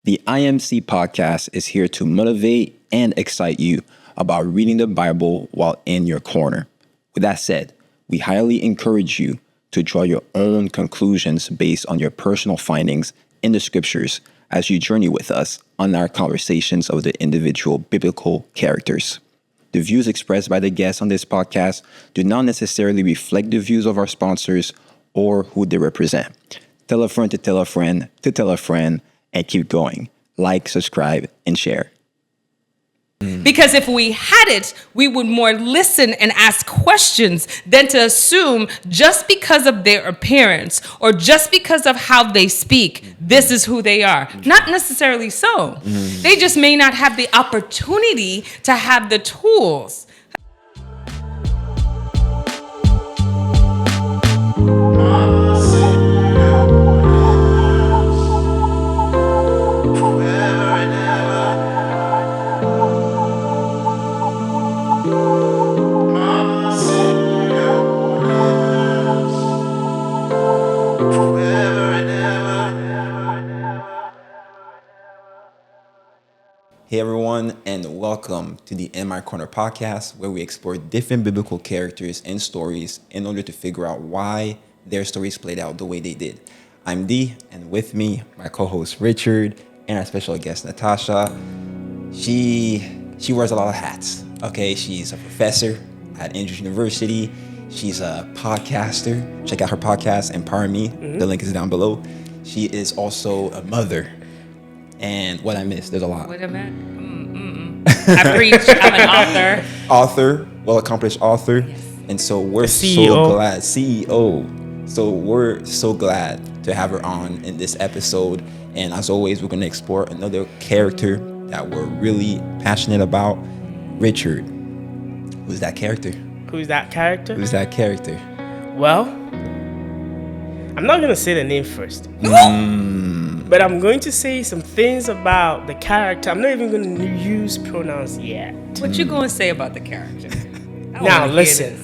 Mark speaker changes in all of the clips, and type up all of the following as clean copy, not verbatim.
Speaker 1: The IMC Podcast is here to motivate and excite you about reading the Bible while in your corner. With that said, we highly encourage you to draw your own conclusions based on your personal findings in the scriptures as you journey with us on our conversations of the individual biblical characters. The views expressed by the guests on this podcast do not necessarily reflect the views of our sponsors or who they represent. Tell a friend to tell a friend to tell a friend, and keep going. Like, subscribe, and share.
Speaker 2: Because if we had it, we would more listen and ask questions than to assume just because of their appearance or just because of how they speak, this is who they are. Not necessarily so. They just may not have the opportunity to have the tools.
Speaker 1: Hey everyone, and welcome to the In My Corner podcast, where we explore different biblical characters and stories in order to figure out why their stories played out the way they did. I'm Dee, and with me, my co-host Richard, and our special guest Natasha. She wears a lot of hats. Okay, she's a professor at Andrews University. She's a podcaster. Check out her podcast, MPoweredMe. The link is down below. She is also a mother. And what I missed, there's a lot.
Speaker 2: Wait a minute. I preach. I'm an
Speaker 1: author, well-accomplished author.
Speaker 2: Yes.
Speaker 1: And so we're
Speaker 3: CEO.
Speaker 1: so glad, CEO. So we're so glad to have her on in this episode. And as always, we're going to explore another character that we're really passionate about. Richard. Who's that character?
Speaker 3: Who's that character?
Speaker 1: Who's that character?
Speaker 3: Well, I'm not going to say the name first. But I'm going to say some things about the character. I'm not even going to use pronouns yet.
Speaker 2: What you going to say about the character?
Speaker 3: Now, listen.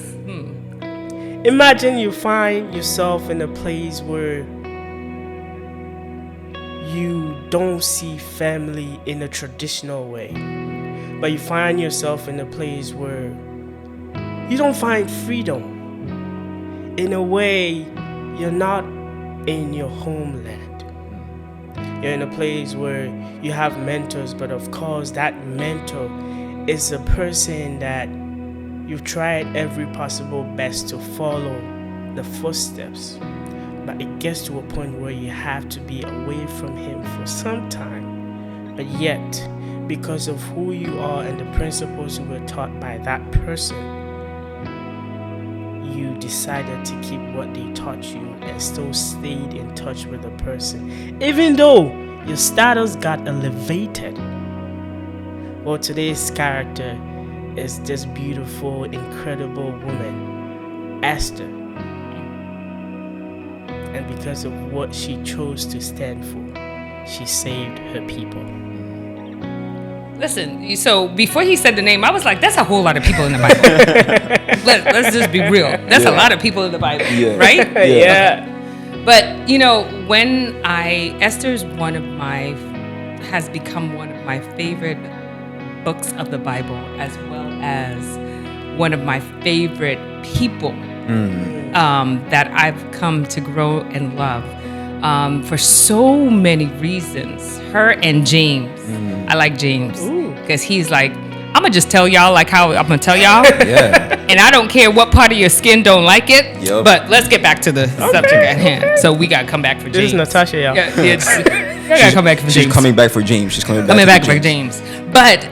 Speaker 3: Imagine you find yourself in a place where you don't see family in a traditional way. But you find yourself in a place where you don't find freedom. In a way, you're not in your homeland. You're in a place where you have mentors, but of course that mentor is a person that you've tried every possible best to follow the footsteps. But it gets to a point where you have to be away from him for some time. But yet, because of who you are and the principles you were taught by that person, you decided to keep what they taught you and still stayed in touch with the person, even though your status got elevated. Well, today's character is this beautiful, incredible woman, Esther. And because of what she chose to stand for, she saved her people.
Speaker 2: Listen, so before he said the name, I was like, that's a whole lot of people in the Bible. Let's just be real. That's a lot of people in the Bible, right?
Speaker 3: Yeah.
Speaker 2: But, you know, Esther's has become one of my favorite books of the Bible, as well as one of my favorite people that I've come to grow and love for so many reasons. Her and James. I like James because he's like, I'm going to just tell y'all like how I'm going to tell y'all.
Speaker 1: Yeah.
Speaker 2: And I don't care what part of your skin don't like it.
Speaker 1: Yep.
Speaker 2: But let's get back to the subject at hand. So we got to come back for James.
Speaker 3: This is Natasha, y'all.
Speaker 2: Yeah, we got to come back for James.
Speaker 1: She's coming back for James. She's coming back for James.
Speaker 2: But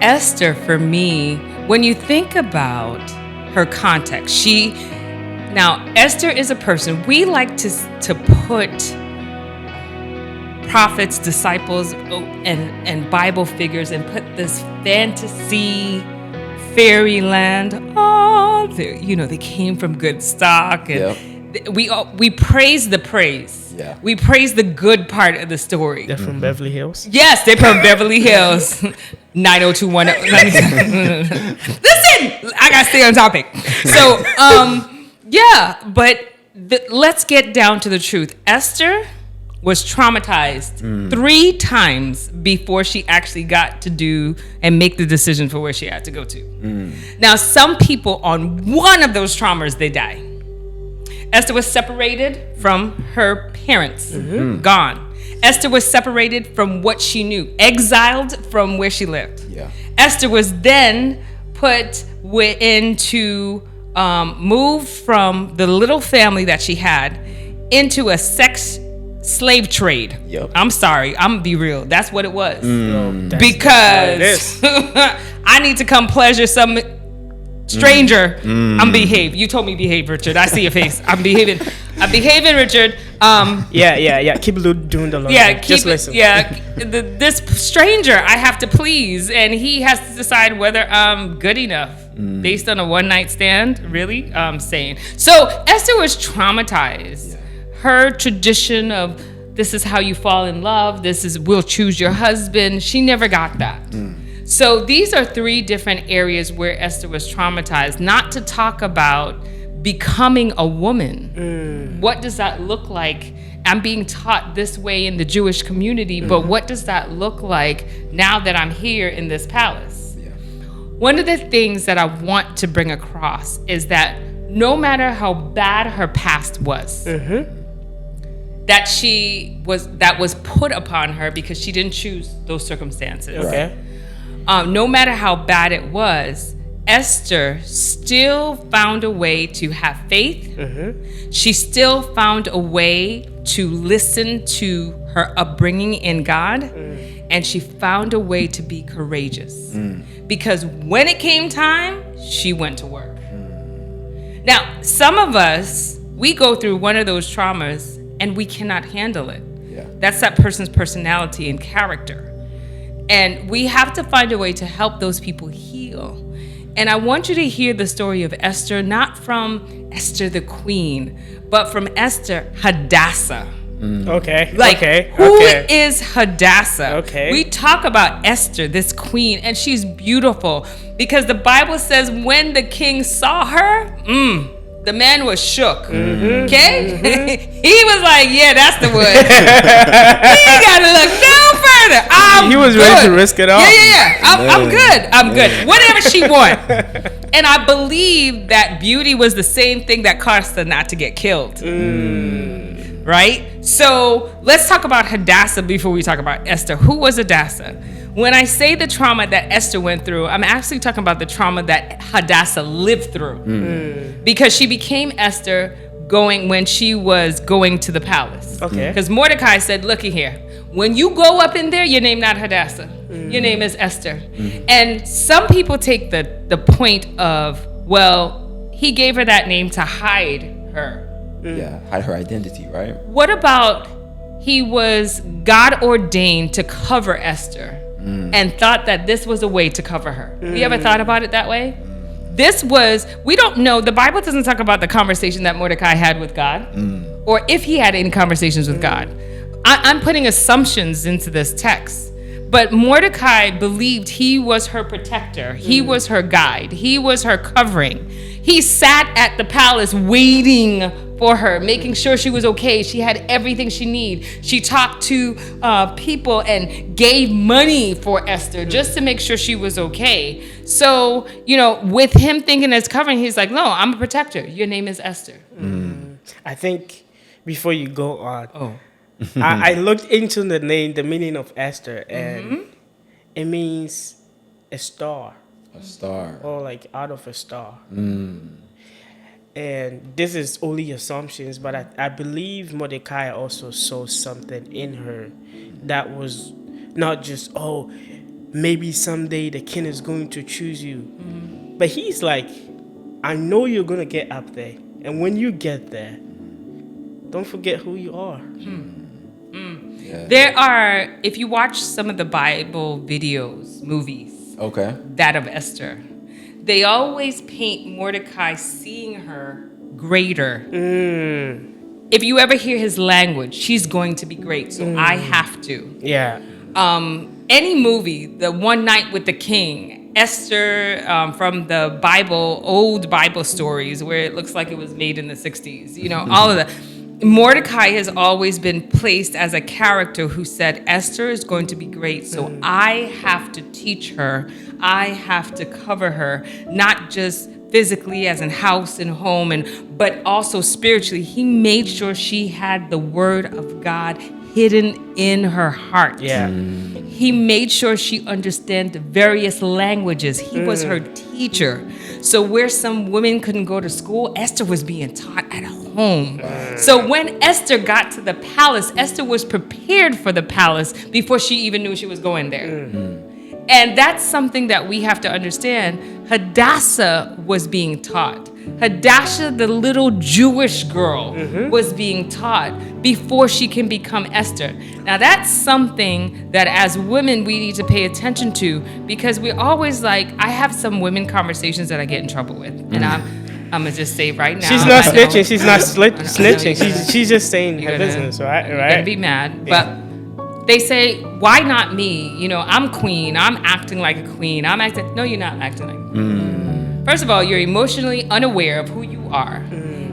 Speaker 2: Esther, for me, when you think about her context, now Esther is a person, we like to put prophets, disciples, and Bible figures and put this fantasy fairyland. Oh, they came from good stock, and we praise the praise.
Speaker 1: Yeah.
Speaker 2: We praise the good part of the story.
Speaker 3: They're from Beverly Hills.
Speaker 2: Yes, they're from Beverly Hills. 90210. Listen, I gotta stay on topic. So, but let's get down to the truth. Esther was traumatized 3 times before she actually got to do and make the decision for where she had to go to. Now, some people on one of those traumas, they die. Esther was separated from her parents, gone. Esther was separated from what she knew, exiled from where she lived.
Speaker 1: Yeah.
Speaker 2: Esther was then put into, moved from the little family that she had into a sex slave trade.
Speaker 1: Yep.
Speaker 2: I'm sorry, I'm gonna be real. That's what it was.
Speaker 3: That's
Speaker 2: Because I need to come pleasure some stranger. I'm behave. You told me behave, Richard. I see your face. I'm behaving, Richard.
Speaker 3: Yeah. Keep doing the laundry. Just listen.
Speaker 2: This stranger I have to please, and he has to decide whether I'm good enough based on a one-night stand. Really, saying. So Esther was traumatized. Yeah. Her tradition of this is how you fall in love. This is we'll choose your husband. She never got that. So these are 3 different areas where Esther was traumatized. Not to talk about becoming a woman. What does that look like? I'm being taught this way in the Jewish community, but what does that look like now that I'm here in this palace? Yeah. One of the things that I want to bring across is that no matter how bad her past was, that was put upon her because she didn't choose those circumstances.
Speaker 3: Okay.
Speaker 2: No matter how bad it was, Esther still found a way to have faith. She still found a way to listen to her upbringing in God. And she found a way to be courageous. Because when it came time, she went to work. Now, some of us, we go through one of those traumas and we cannot handle it. Yeah. That's that person's personality and character. And we have to find a way to help those people heal. And I want you to hear the story of Esther, not from Esther the queen, but from Esther Hadassah.
Speaker 3: Okay.
Speaker 2: Who is Hadassah?
Speaker 3: Okay.
Speaker 2: We talk about Esther, this queen, and she's beautiful because the Bible says when the king saw her, the man was shook. Okay? He was like, yeah, that's the one. He ain't got to look no further.
Speaker 3: He was ready to risk it all.
Speaker 2: Yeah. I'm good. Whatever she want. And I believe that beauty was the same thing that caused her not to get killed. Right? So let's talk about Hadassah before we talk about Esther. Who was Hadassah? When I say the trauma that Esther went through, I'm actually talking about the trauma that Hadassah lived through. Because she became Esther when she was going to the palace. Okay. Because Mordecai said, looky here, when you go up in there, your name not Hadassah. Your name is Esther. And some people take the point of, well, he gave her that name to hide her.
Speaker 1: Yeah, hide her identity, right?
Speaker 2: What about he was God ordained to cover Esther and thought that this was a way to cover her? You ever thought about it that way? We don't know. The Bible doesn't talk about the conversation that Mordecai had with God or if he had any conversations with God. I'm putting assumptions into this text. But Mordecai believed he was her protector. He was her guide. He was her covering. He sat at the palace waiting for her, making sure she was okay. She had everything she needed. She talked to people and gave money for Esther just to make sure she was okay. So, with him thinking as covering, he's like, no, I'm a protector. Your name is Esther.
Speaker 3: I think before you go on, I looked into the meaning of Esther, and it means a star.
Speaker 1: A star.
Speaker 3: Or like out of a star. And this is only assumptions, but I believe Mordecai also saw something in her that was not just, maybe someday the king is going to choose you. But he's like, I know you're going to get up there. And when you get there, don't forget who you are.
Speaker 1: Yeah.
Speaker 2: There are, if you watch some of the Bible movies, that of Esther, they always paint Mordecai seeing her greater. If you ever hear his language, she's going to be great, so I have to.
Speaker 3: Yeah.
Speaker 2: Any movie, The One Night with the King, Esther, from the Bible, old Bible stories where it looks like it was made in the 60s, all of that. Mordecai has always been placed as a character who said, Esther is going to be great, so I have to teach her. I have to cover her, not just physically as in house and home, but also spiritually. He made sure she had the word of God hidden in her heart.
Speaker 3: Yeah.
Speaker 2: He made sure she understood the various languages. He was her teacher. So where some women couldn't go to school, Esther was being taught at home. So when Esther got to the palace, Esther was prepared for the palace before she even knew she was going there. And that's something that we have to understand. Hadassah was being taught. Hadassah, the little Jewish girl, was being taught before she can become Esther. Now, that's something that as women we need to pay attention to, because we're always like, I have some women conversations that I get in trouble with. And I'm going to just say right now.
Speaker 3: She's not snitching. She's not snitching. She's just saying her business, right?
Speaker 2: You're going to be mad.
Speaker 3: Yeah.
Speaker 2: But they say, why not me? You know, I'm queen. I'm acting like a queen. No, you're not acting like a queen. First of all, you're emotionally unaware of who you are.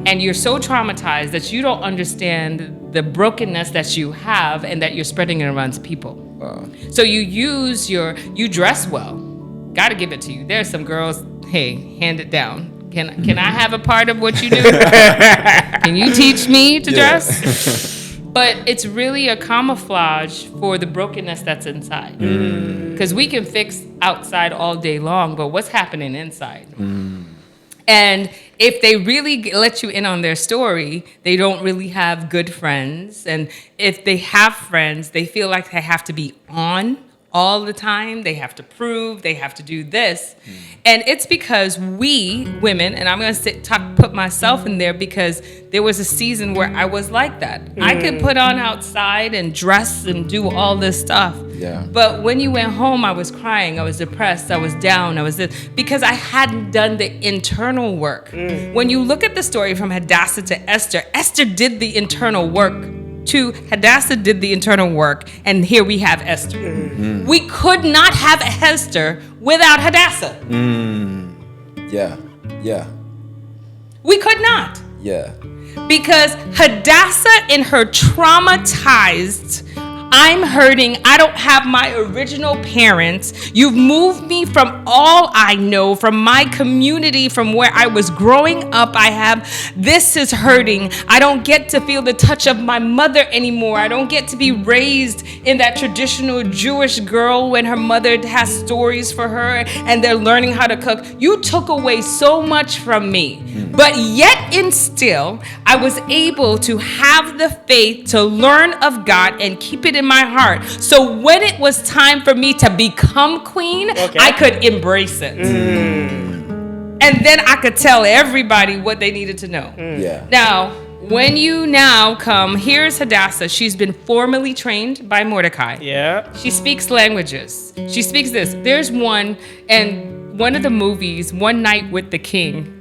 Speaker 2: And you're so traumatized that you don't understand the brokenness that you have and that you're spreading it around people.
Speaker 1: Wow.
Speaker 2: So you dress well. Got to give it to you. There's some girls, hey, hand it down. Can I have a part of what you do? Can you teach me to dress? But it's really a camouflage for the brokenness that's inside. Because we can fix outside all day long, but what's happening inside? And if they really let you in on their story, they don't really have good friends. And if they have friends, they feel like they have to be on all the time. They have to prove, they have to do this. And it's because we women, and I'm going to put myself in there, because there was a season where I was like that. I could put on outside and dress and do all this stuff.
Speaker 1: Yeah.
Speaker 2: But when you went home, I was crying, I was depressed, I was down, I was this, because I hadn't done the internal work. When you look at the story from Hadassah to Esther, Esther did the internal work. Hadassah did the internal work, and here we have Esther. We could not have Esther without Hadassah.
Speaker 1: Yeah.
Speaker 2: We could not.
Speaker 1: Yeah.
Speaker 2: Because Hadassah, in her traumatized, I'm hurting, I don't have my original parents, you've moved me from all I know, from my community, from where I was growing up, this is hurting. I don't get to feel the touch of my mother anymore. I don't get to be raised in that traditional Jewish girl when her mother has stories for her and they're learning how to cook. You took away so much from me. But yet and still, I was able to have the faith to learn of God and keep it in my heart. So when it was time for me to become queen, I could embrace it. And then I could tell everybody what they needed to know.
Speaker 1: Yeah.
Speaker 2: Now, when you now come, here's Hadassah. She's been formally trained by Mordecai.
Speaker 3: Yeah.
Speaker 2: She speaks languages. She speaks this. There's one of the movies, One Night with the King.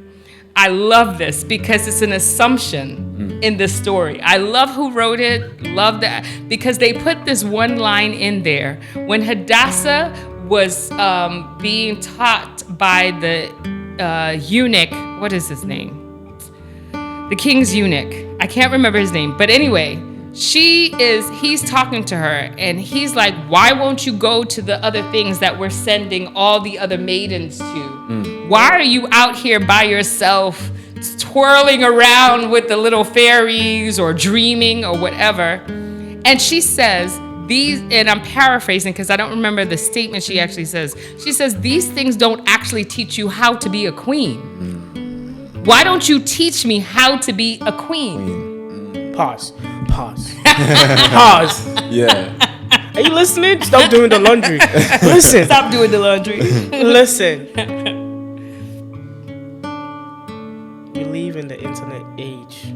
Speaker 2: I love this because it's an assumption in this story. I love who wrote it, love that, because they put this one line in there. When Hadassah was being taught by the eunuch, what is his name? The king's eunuch. I can't remember his name. But anyway, he's talking to her and he's like, why won't you go to the other things that we're sending all the other maidens to? Why are you out here by yourself, twirling around with the little fairies or dreaming or whatever? And she says, and I'm paraphrasing because I don't remember the statement she actually says. She says, these things don't actually teach you how to be a queen. Why don't you teach me how to be a queen?
Speaker 3: Pause. Pause.
Speaker 1: Yeah.
Speaker 3: Are you listening? Stop doing the laundry. Listen.
Speaker 2: Stop doing the laundry.
Speaker 3: Listen. We live in the internet age.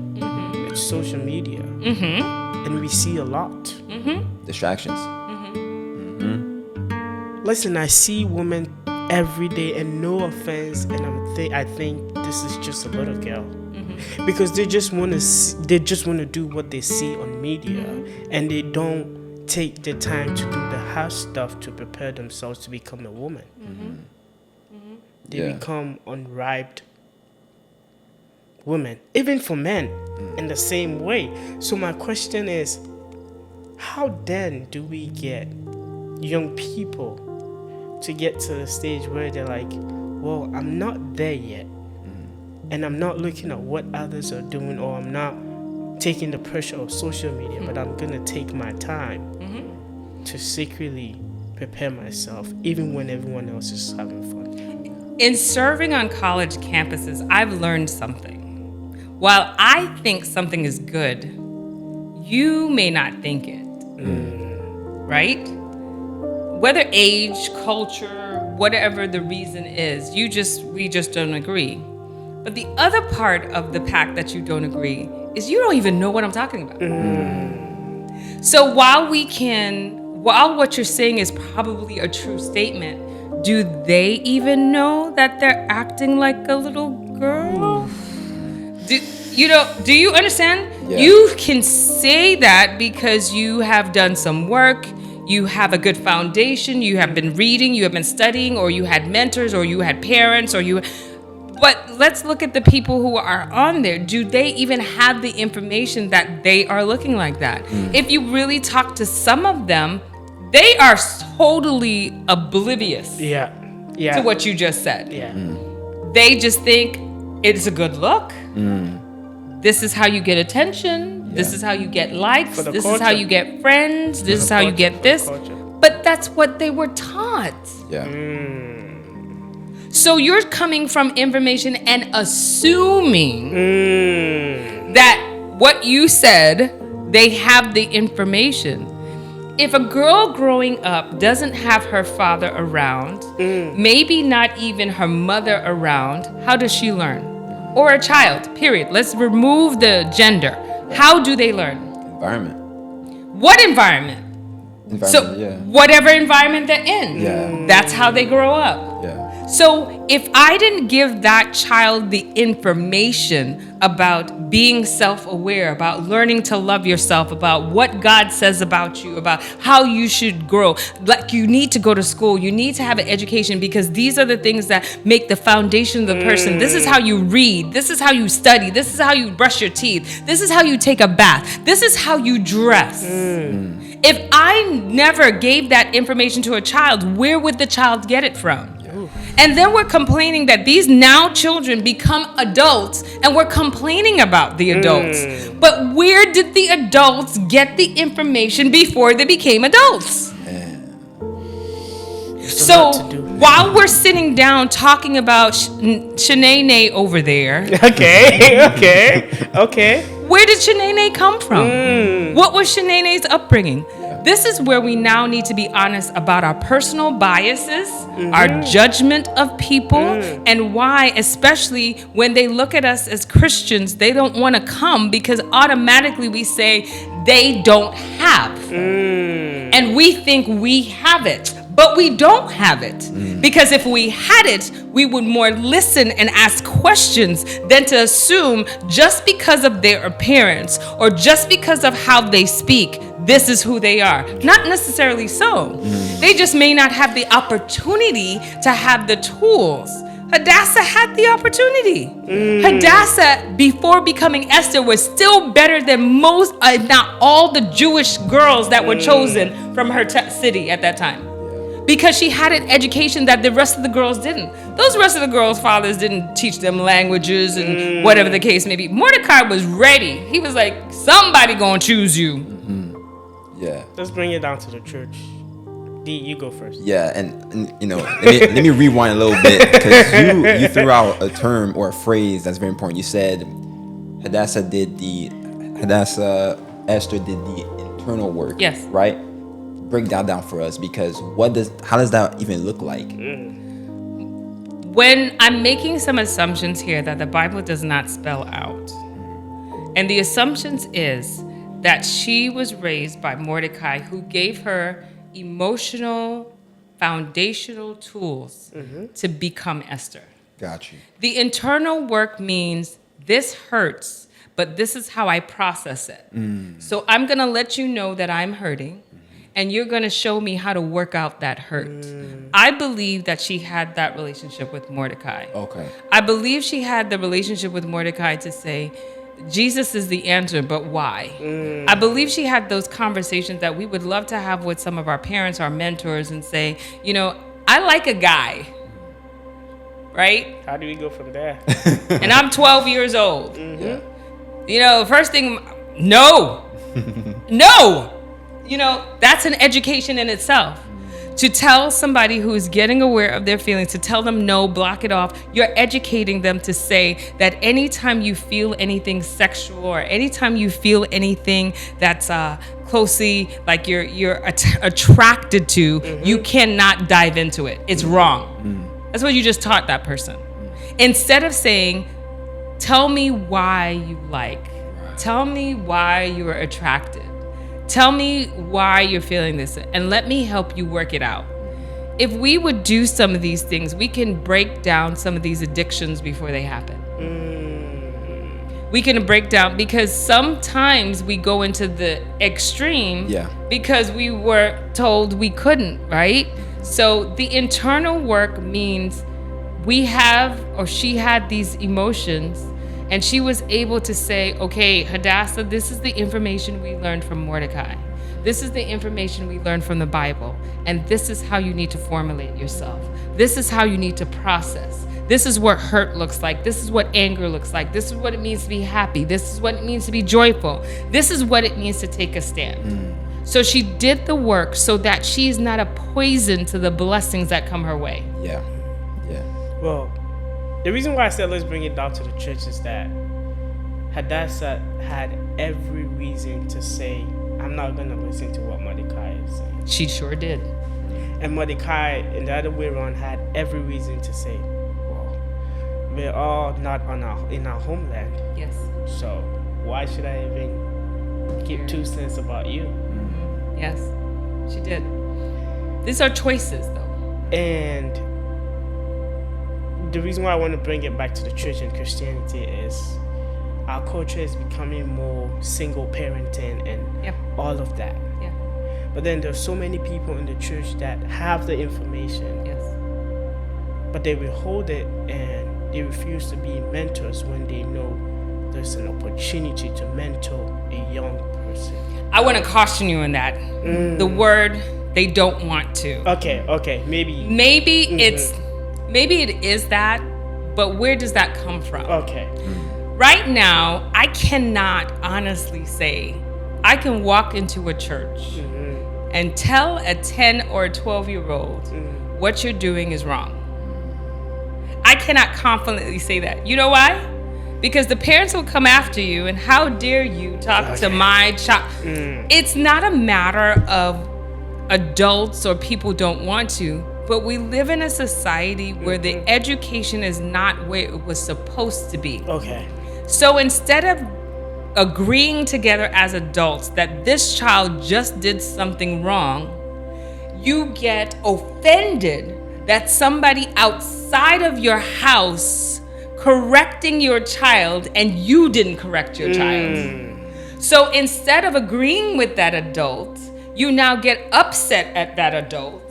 Speaker 3: It's social media. And we see a lot.
Speaker 1: Distractions.
Speaker 3: Listen, I see women every day, and no offense, and I think this is just a little girl. Because they just want to do what they see on media, and they don't take the time to do the hard stuff to prepare themselves to become a woman. They become unripe women, even for men, in the same way. So my question is, how then do we get young people to get to the stage where they're like, well, I'm not there yet, and I'm not looking at what others are doing, or I'm not taking the pressure of social media, but I'm gonna take my time to secretly prepare myself, even when everyone else is having fun.
Speaker 2: In serving on college campuses, I've learned something. While I think something is good, you may not think it, right? Whether age, culture, whatever the reason is, we just don't agree. But the other part of the pack that you don't agree is you don't even know what I'm talking about. So while what you're saying is probably a true statement, do they even know that they're acting like a little girl? Do you understand?
Speaker 1: Yeah.
Speaker 2: You can say that because you have done some work, you have a good foundation, you have been reading, you have been studying, or you had mentors, or you had parents, but let's look at the people who are on there. Do they even have the information that they are looking like that? If you really talk to some of them, they are totally oblivious to what you just said. They just think it's a good look. This is how you get attention. This is how you get likes. This is how you get friends. This is how you get this. But that's what they were taught.
Speaker 1: Yeah.
Speaker 2: So you're coming from information and assuming that what you said, they have the information. If a girl growing up doesn't have her father around, maybe not even her mother around, how does she learn? Or a child, period. Let's remove the gender. How do they learn?
Speaker 1: Environment.
Speaker 2: What environment? Whatever environment they're in. That's how they grow up. So if I didn't give that child the information about being self-aware, about learning to love yourself, about what God says about you, about how you should grow, like you need to go to school, you need to have an education, because these are the things that make the foundation of the person. This is how you read. This is how you study. This is how you brush your teeth. This is how you take a bath. This is how you dress. If I never gave that information to a child, where would the child get it from? And then we're complaining that these now children become adults, and we're complaining about the adults. But where did the adults get the information before they became adults? So while we're sitting down talking about Shanae over there.
Speaker 3: Okay.
Speaker 2: Where did Shanae come from? What was Shanae's upbringing? This is where we now need to be honest about our personal biases, our judgment of people, and why, especially when they look at us as Christians, they don't want to come because automatically we say they don't have. And we think we have it. But we don't have it. Because if we had it, we would more listen and ask questions than to assume just because of their appearance or just because of how they speak, this is who they are. Not necessarily so. They just may not have the opportunity to have the tools. Hadassah had the opportunity. Hadassah, before becoming Esther, was still better than most, if not all, the Jewish girls that were chosen from her city at that time. Because she had an education that the rest of the girls didn't. Those rest of the girls' fathers didn't teach them languages and whatever the case may be. Mordecai was ready. He was like, somebody gonna choose you.
Speaker 3: Let's bring it down to the church. D, you go first.
Speaker 1: And you know, let me rewind a little bit, because you threw out a term or a phrase that's very important. You said Esther did the internal work.
Speaker 2: Yes.
Speaker 1: Right? Break that down for us, because how does that even look like?
Speaker 2: When I'm making some assumptions here that the Bible does not spell out, and the assumptions is that she was raised by Mordecai, who gave her emotional, foundational tools to become Esther.
Speaker 1: Got you.
Speaker 2: The internal work means this hurts, but this is how I process it. So I'm going to let you know that I'm hurting, and you're going to show me how to work out that hurt. I believe that she had that relationship with Mordecai.
Speaker 1: Okay.
Speaker 2: I believe she had the relationship with Mordecai to say, Jesus is the answer, but why? I believe she had those conversations that we would love to have with some of our parents, our mentors, and say, I like a guy, right?
Speaker 3: How do we go from there?
Speaker 2: And I'm 12 years old.
Speaker 1: Yeah.
Speaker 2: First thing, no. No. That's an education in itself. To tell somebody who is getting aware of their feelings, to tell them no, block it off, you're educating them to say that anytime you feel anything sexual or anytime you feel anything that's closely like you're attracted to, you cannot dive into it. It's wrong. That's what you just taught that person. Instead of saying, tell me why you like, tell me why you are attracted. Tell me why you're feeling this, and let me help you work it out. If we would do some of these things, we can break down some of these addictions before they happen. We can break down, because sometimes we go into the extreme because we were told we couldn't, right? So the internal work means she had these emotions, and she was able to say, okay, Hadassah, this is the information we learned from Mordecai. This is the information we learned from the Bible. And this is how you need to formulate yourself. This is how you need to process. This is what hurt looks like. This is what anger looks like. This is what it means to be happy. This is what it means to be joyful. This is what it means to take a stand. So she did the work so that she's not a poison to the blessings that come her way.
Speaker 1: Yeah.
Speaker 3: Well, the reason why I said let's bring it down to the church is that Hadassah had every reason to say, I'm not going to listen to what Mordecai is saying.
Speaker 2: She sure did.
Speaker 3: And Mordecai, in the other way around, had every reason to say, well, we're all not in our homeland.
Speaker 2: Yes.
Speaker 3: So why should I even give 2 cents about you?
Speaker 2: Yes, she did. These are choices, though.
Speaker 3: And the reason why I want to bring it back to the church and Christianity is our culture is becoming more single parenting and all of that.
Speaker 2: Yeah.
Speaker 3: But then there's so many people in the church that have the information, but they withhold it and they refuse to be mentors when they know there's an opportunity to mentor a young person.
Speaker 2: I want to caution you on that. The word, they don't want to.
Speaker 3: Okay, maybe.
Speaker 2: Maybe it is that, but where does that come from?
Speaker 3: Okay.
Speaker 2: Right now, I cannot honestly say I can walk into a church and tell a 10 or a 12-year-old what you're doing is wrong. I cannot confidently say that. You know why? Because the parents will come after you, and how dare you talk to my child? It's not a matter of adults or people don't want to. But we live in a society where the education is not where it was supposed to be.
Speaker 3: Okay.
Speaker 2: So instead of agreeing together as adults that this child just did something wrong, you get offended that somebody outside of your house correcting your child and you didn't correct your child. So instead of agreeing with that adult, you now get upset at that adult.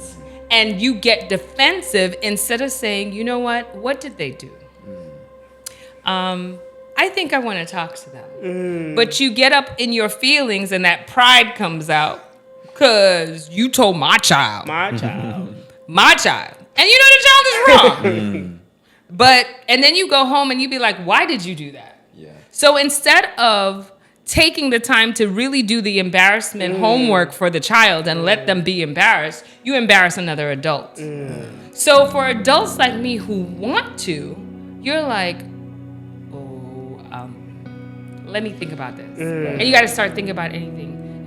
Speaker 2: And you get defensive instead of saying, you know what did they do? I think I want to talk to them. But you get up in your feelings and that pride comes out because you told my child.
Speaker 3: My child.
Speaker 2: And you know the child is wrong. And then you go home and you be like, why did you do that?
Speaker 1: Yeah.
Speaker 2: So instead of taking the time to really do the embarrassment homework for the child and let them be embarrassed, you embarrass another adult. So for adults like me who want to, you're like, let me think about this. And you got to start thinking about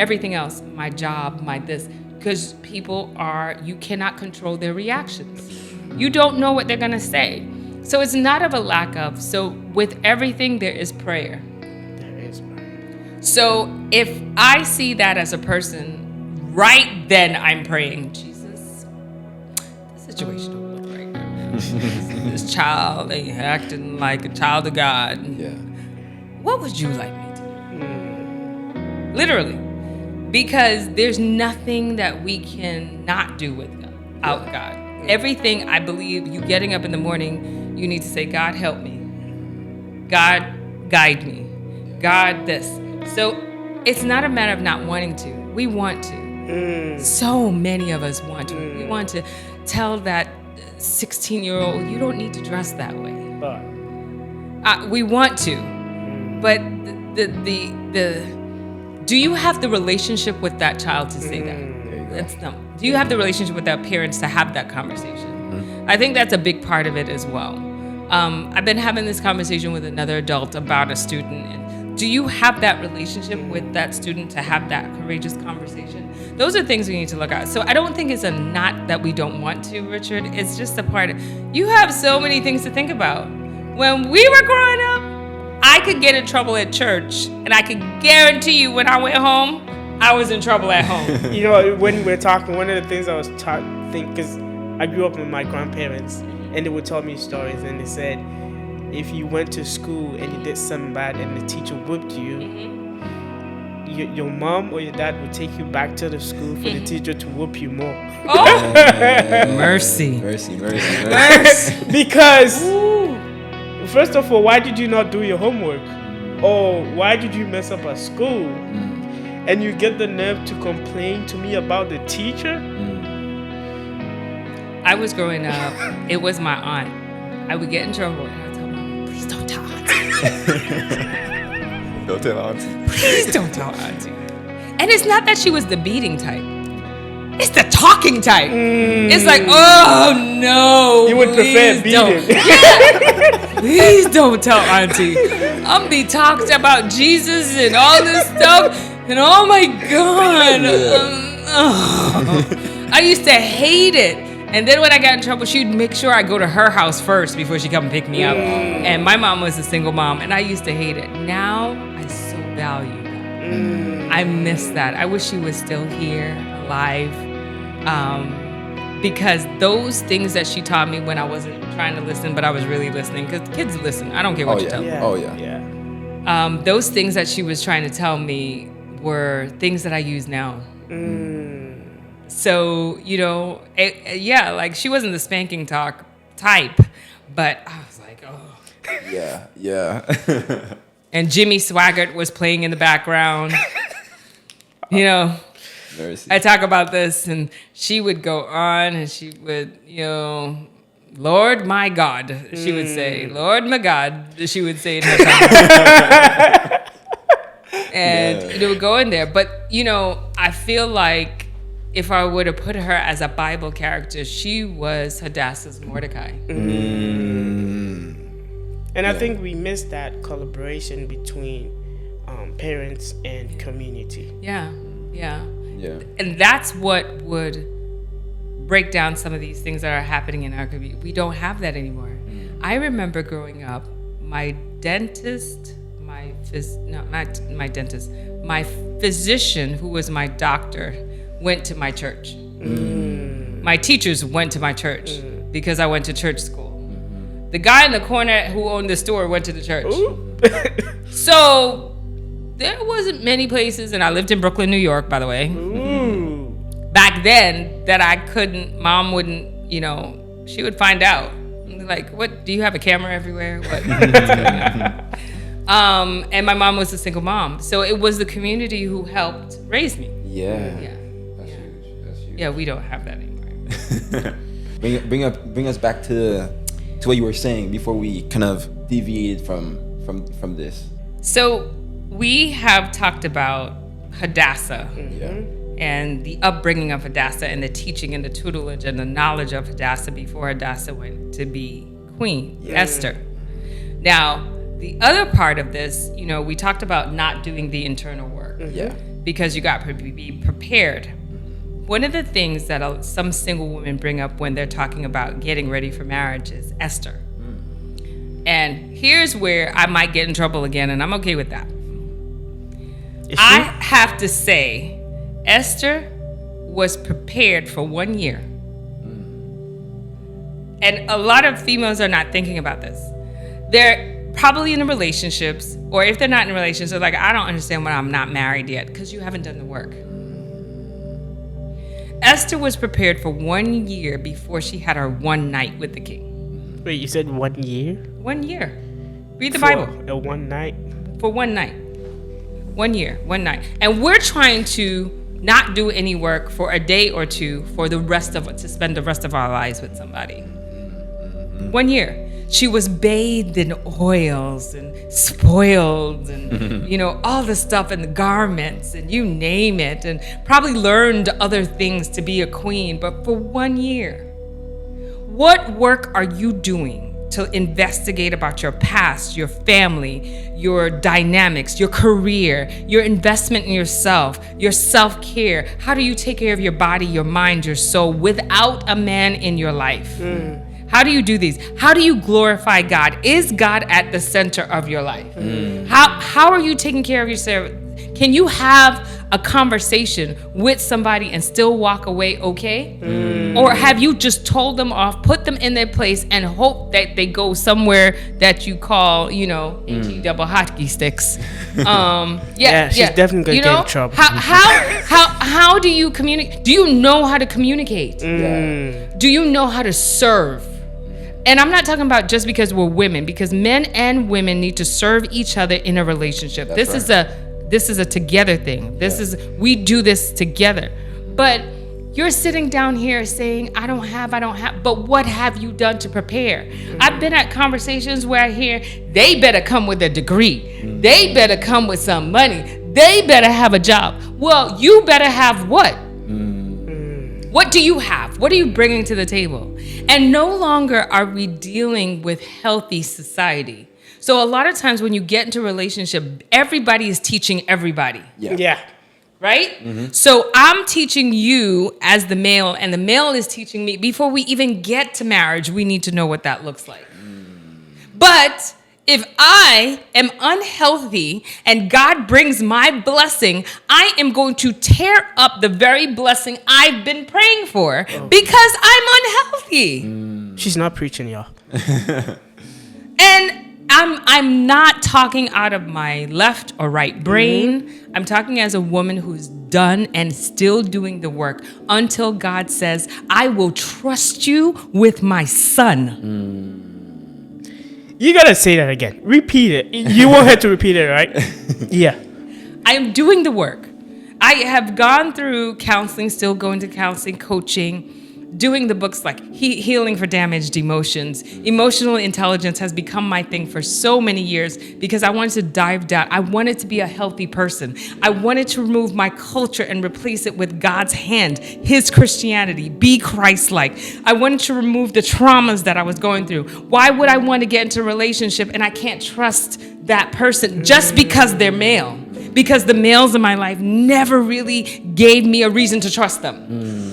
Speaker 2: everything else, my job, my this, because you cannot control their reactions. You don't know what they're going to say. So it's not of a lack of. So with everything, there is prayer. So if I see that as a person, right then I'm praying, Jesus, the situation don't look right now. This child ain't acting like a child of God.
Speaker 1: Yeah.
Speaker 2: What would you like me to do? Literally. because there's nothing that we can not do without God. Everything, I believe, you getting up in the morning, you need to say, God, help me. God, guide me. God, this. So it's not a matter of not wanting to. We want to. So many of us want to. We want to tell that 16-year-old, you don't need to dress that way. We want to. But do you have the relationship with that child to say that? That's dumb. Do you have the relationship with that parents to have that conversation? I think that's a big part of it as well. I've been having this conversation with another adult about a student. And do you have that relationship with that student to have that courageous conversation? Those are things we need to look at. So I don't think it's a not that we don't want to, Richard. It's just a part of, you have so many things to think about. When we were growing up, I could get in trouble at church, and I could guarantee you when I went home, I was in trouble at home.
Speaker 3: You know, when we're talking, one of the things I was taught, because I grew up with my grandparents, and they would tell me stories, and they said, if you went to school and you did something bad and the teacher whipped you, your mom or your dad would take you back to the school for the teacher to whoop you more.
Speaker 2: Oh, mercy.
Speaker 3: Because, first of all, why did you not do your homework? Or why did you mess up at school? And you get the nerve to complain to me about the teacher?
Speaker 2: I was growing up, it was my aunt. I would get in trouble and I would tell Mom, please don't tell Auntie.
Speaker 1: Don't tell Auntie.
Speaker 2: Please don't tell Auntie. And it's not that she was the beating type. It's the talking type. It's like, oh no.
Speaker 3: You would prefer beating.
Speaker 2: Yeah. Please don't tell Auntie. I'm be talked about Jesus and all this stuff. And oh my God. I used to hate it. And then when I got in trouble, she'd make sure I go to her house first before she come and pick me up. And my mom was a single mom, and I used to hate it. Now I so value that. I miss that. I wish she was still here, alive. Because those things that she taught me when I wasn't trying to listen, but I was really listening, because kids listen. I don't care what you tell them. Those things that she was trying to tell me were things that I use now. So, you know, like she wasn't the spanking talk type, but I was like, oh.
Speaker 1: Yeah.
Speaker 2: And Jimmy Swaggart was playing in the background. You know,
Speaker 1: Mercy.
Speaker 2: I talk about this, and she would go on, and she would, you know, Lord my God, she would say, Lord my God, she would say in her tongue. And it would go in there. But, you know, I feel like if I were to put her as a Bible character, she was Hadassah's Mordecai.
Speaker 3: And I think we missed that collaboration between parents and community.
Speaker 2: Yeah. And that's what would break down some of these things that are happening in our community. We don't have that anymore. I remember growing up, my physician, who was my doctor, went to my church. My teachers went to my church because I went to church school. The guy in the corner who owned the store went to the church. So there wasn't many places, and I lived in Brooklyn, New York, by the way. Back then, that I couldn't, Mom wouldn't, you know, she would find out. Like, what, do you have a camera everywhere? What? And my mom was a single mom. So it was the community who helped raise me.
Speaker 1: That's huge.
Speaker 2: Yeah, we don't have that anymore.
Speaker 1: Bring us back to what you were saying before we kind of deviated from this.
Speaker 2: So we have talked about Hadassah and the upbringing of Hadassah and the teaching and the tutelage and the knowledge of Hadassah before Hadassah went to be queen, Esther. Now, the other part of this, you know, we talked about not doing the internal work because you got to be prepared. One of the things that some single women bring up when they're talking about getting ready for marriage is Esther. And here's where I might get in trouble again, and I'm okay with that. I have to say, Esther was prepared for 1 year. And a lot of females are not thinking about this. They're probably in relationships, or if they're not in relationships, they're like, I don't understand why I'm not married yet, because you haven't done the work. Esther was prepared for 1 year before she had her one night with the king.
Speaker 3: Wait, you said 1 year?
Speaker 2: 1 year. Read the Bible.
Speaker 3: A one night?
Speaker 2: For 1 night. 1 year, 1 night. And we're trying to not do any work for a day or two for the rest of to spend the rest of our lives with somebody. 1 year. She was bathed in oils and spoiled and, all the stuff and the garments and you name it, and probably learned other things to be a queen. But for 1 year, what work are you doing to investigate about your past, your family, your dynamics, your career, your investment in yourself, your self-care? How do you take care of your body, your mind, your soul without a man in your life? How do you do these? How do you glorify God? Is God at the center of your life? How are you taking care of yourself? Can you have a conversation with somebody and still walk away okay? Or have you just told them off, put them in their place, and hope that they go somewhere that you call, double hockey sticks?
Speaker 3: She's definitely gonna get in trouble.
Speaker 2: How do you communicate? Do you know how to communicate? Do you know how to serve? And I'm not talking about just because we're women, because men and women need to serve each other in a relationship. This is a together thing. We do this together. But you're sitting down here saying, I don't have, but what have you done to prepare? I've been at conversations where I hear, they better come with a degree. They better come with some money. They better have a job. Well, you better have what? What do you have? What are you bringing to the table? And no longer are we dealing with healthy society. So a lot of times when you get into a relationship, everybody is teaching everybody.
Speaker 3: Yeah.
Speaker 2: Right? So I'm teaching you as the male, and the male is teaching me. Before we even get to marriage, we need to know what that looks like. But if I am unhealthy and God brings my blessing, I am going to tear up the very blessing I've been praying for because I'm unhealthy.
Speaker 3: She's not preaching, y'all.
Speaker 2: And I'm not talking out of my left or right brain. I'm talking as a woman who's done and still doing the work until God says, I will trust you with my son.
Speaker 3: You gotta say that again. Repeat it. You won't have to repeat it, right? Yeah.
Speaker 2: I am doing the work. I have gone through counseling, still going to counseling, coaching, doing the books like Healing for Damaged Emotions. Emotional intelligence has become my thing for so many years because I wanted to dive down. I wanted to be a healthy person. I wanted to remove my culture and replace it with God's hand, His Christianity, be Christ-like. I wanted to remove the traumas that I was going through. Why would I want to get into a relationship and I can't trust that person just because they're male? Because the males in my life never really gave me a reason to trust them.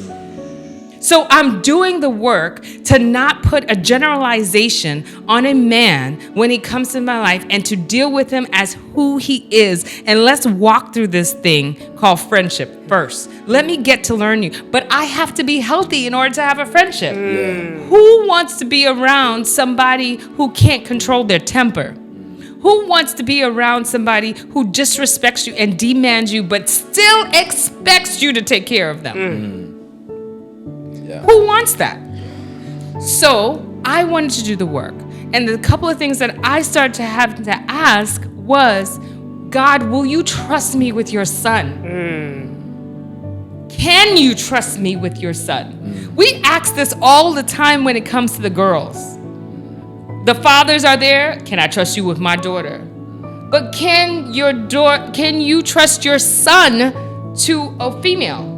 Speaker 2: So I'm doing the work to not put a generalization on a man when he comes in my life and to deal with him as who he is. And let's walk through this thing called friendship first. Let me get to learn you. But I have to be healthy in order to have a friendship. Who wants to be around somebody who can't control their temper? Who wants to be around somebody who disrespects you and demands you but still expects you to take care of them? Who wants that? So I wanted to do the work. And the couple of things that I started to have to ask was, God, will you trust me with your son? Can you trust me with your son? We ask this all the time when it comes to the girls. The fathers are there. Can I trust you with my daughter? But can you trust your son to a female?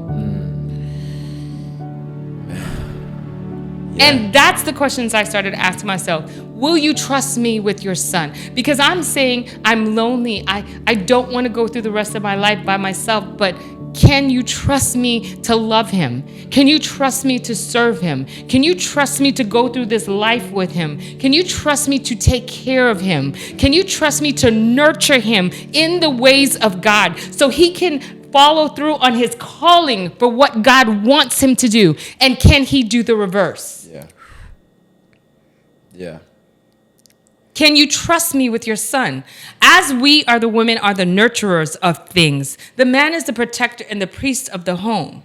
Speaker 2: And that's the questions I started asking myself. Will you trust me with your son? Because I'm saying I'm lonely. I don't want to go through the rest of my life by myself, but can you trust me to love him? Can you trust me to serve him? Can you trust me to go through this life with him? Can you trust me to take care of him? Can you trust me to nurture him in the ways of God so he can follow through on his calling for what God wants him to do? And can he do the reverse?
Speaker 1: Yeah.
Speaker 2: Can you trust me with your son? As we are the women are the nurturers of things, the man is the protector and the priest of the home.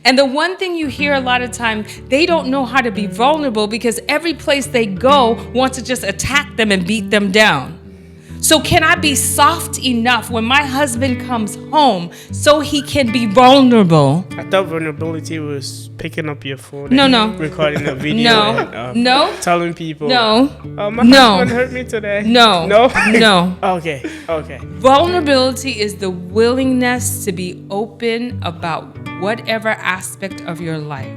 Speaker 2: And the one thing you hear a lot of time, they don't know how to be vulnerable because every place they go wants to just attack them and beat them down. So can I be soft enough when my husband comes home so he can be vulnerable?
Speaker 3: I thought vulnerability was picking up your phone.
Speaker 2: No.
Speaker 3: Recording a video.
Speaker 2: No.
Speaker 3: Telling people.
Speaker 2: No.
Speaker 3: My husband hurt me today.
Speaker 2: No.
Speaker 3: No. Okay.
Speaker 2: Vulnerability is the willingness to be open about whatever aspect of your life.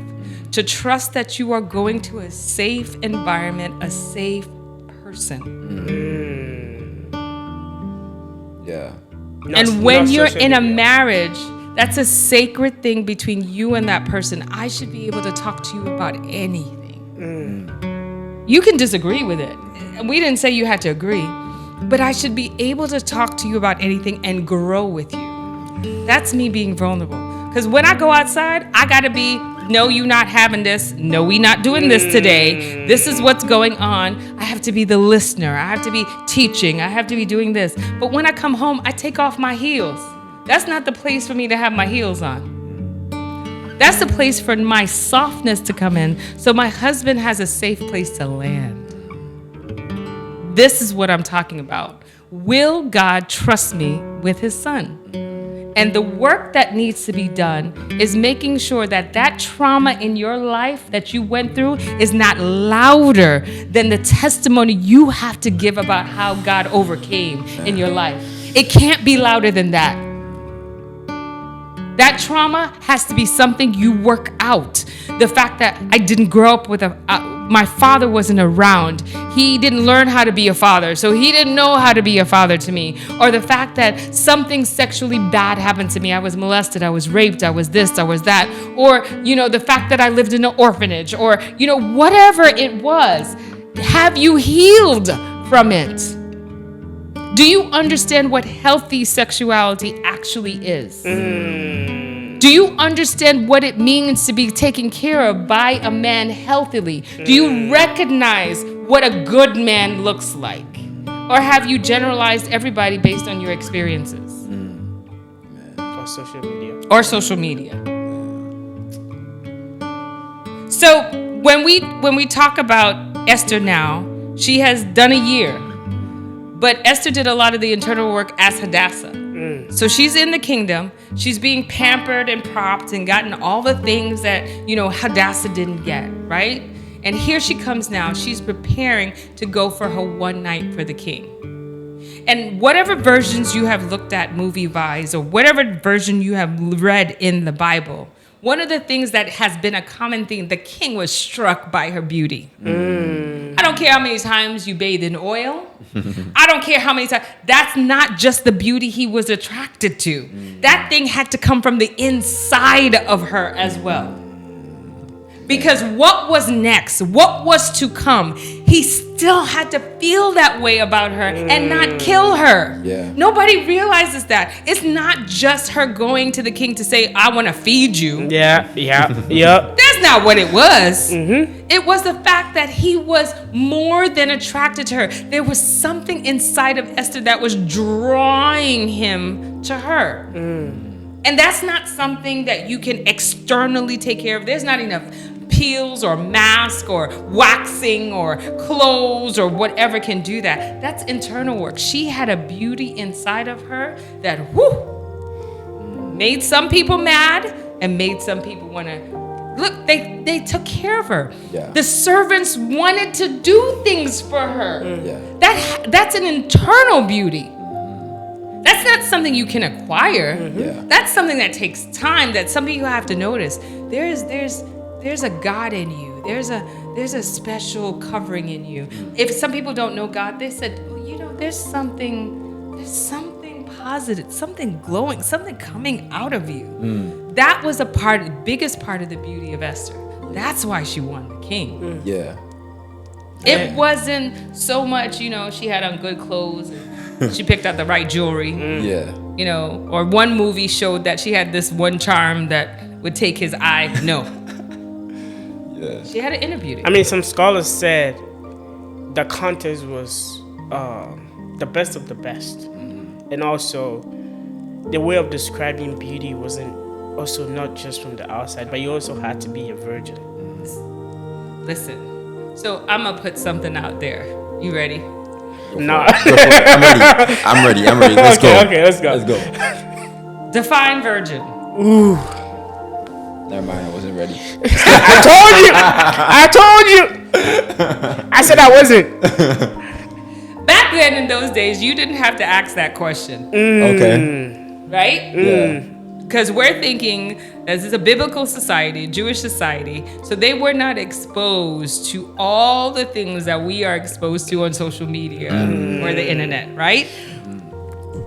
Speaker 2: To trust that you are going to a safe environment, a safe person.
Speaker 1: Yeah.
Speaker 2: And when you're in a marriage, that's a sacred thing between you and that person. I should be able to talk to you about anything. You can disagree with it. We didn't say you had to agree, but I should be able to talk to you about anything and grow with you. That's me being vulnerable. Because when I go outside, I got to be, no, you not having this. No, we not doing this today. This is what's going on. I have to be the listener. I have to be teaching. I have to be doing this. But when I come home, I take off my heels. That's not the place for me to have my heels on. That's the place for my softness to come in so my husband has a safe place to land. This is what I'm talking about. Will God trust me with his son? And the work that needs to be done is making sure that that trauma in your life that you went through is not louder than the testimony you have to give about how God overcame in your life. It can't be louder than that. That trauma has to be something you work out. The fact that I didn't grow up with my father wasn't around. He didn't learn how to be a father, so he didn't know how to be a father to me. Or the fact that something sexually bad happened to me. I was molested, I was raped, I was this, I was that. Or, the fact that I lived in an orphanage, or, whatever it was. Have you healed from it? Do you understand what healthy sexuality actually is? Do you understand what it means to be taken care of by a man healthily? Do you recognize what a good man looks like? Or have you generalized everybody based on your experiences? Or social media. So when we talk about Esther now, she has done a year. But Esther did a lot of the internal work as Hadassah. So she's in the kingdom. She's being pampered and propped and gotten all the things that, Hadassah didn't get, right? And here she comes now. She's preparing to go for her one night for the king. And whatever versions you have looked at movie-wise or whatever version you have read in the Bible, one of the things that has been a common theme, the king was struck by her beauty. I don't care how many times you bathe in oil. I don't care how many times. That's not just the beauty he was attracted to. That thing had to come from the inside of her as well. Because what was next? What was to come? He still had to feel that way about her and not kill her.
Speaker 1: Yeah.
Speaker 2: Nobody realizes that. It's not just her going to the king to say, I want to feed you.
Speaker 3: Yeah.
Speaker 2: That's not what it was. It was the fact that he was more than attracted to her. There was something inside of Esther that was drawing him to her. And that's not something that you can externally take care of. There's not enough peels or mask or waxing or clothes or whatever can do that. That's internal work. She had a beauty inside of her that made some people mad and made some people want to look. They took care of her.
Speaker 1: Yeah.
Speaker 2: The servants wanted to do things for her.
Speaker 1: Yeah.
Speaker 2: That's an internal beauty. That's not something you can acquire.
Speaker 1: Yeah.
Speaker 2: That's something that takes time, that some people have to notice. There's a God in you. There's a special covering in you. If some people don't know God, they said, there's something positive, something glowing, something coming out of you. That was the biggest part of the beauty of Esther. That's why she won the king.
Speaker 1: Yeah.
Speaker 2: It wasn't so much, she had on good clothes and she picked out the right jewelry.
Speaker 1: Yeah.
Speaker 2: Or one movie showed that she had this one charm that would take his eye. No.
Speaker 1: Yeah.
Speaker 2: She had an inner beauty.
Speaker 3: I mean, some scholars said the contest was the best of the best. And also, the way of describing beauty wasn't also not just from the outside, but you also had to be a virgin.
Speaker 2: Listen, so I'm gonna put something out there. You ready?
Speaker 3: No.
Speaker 1: I'm ready. Let's go.
Speaker 3: Okay, let's go.
Speaker 2: Define virgin.
Speaker 3: Ooh.
Speaker 1: Never mind, I wasn't ready.
Speaker 3: I told you. I said I wasn't.
Speaker 2: Back then, in those days, you didn't have to ask that question.
Speaker 1: Okay.
Speaker 2: Right?
Speaker 1: Yeah.
Speaker 2: Because we're thinking this is a biblical society, Jewish society, so they were not exposed to all the things that we are exposed to on social media or the internet, right?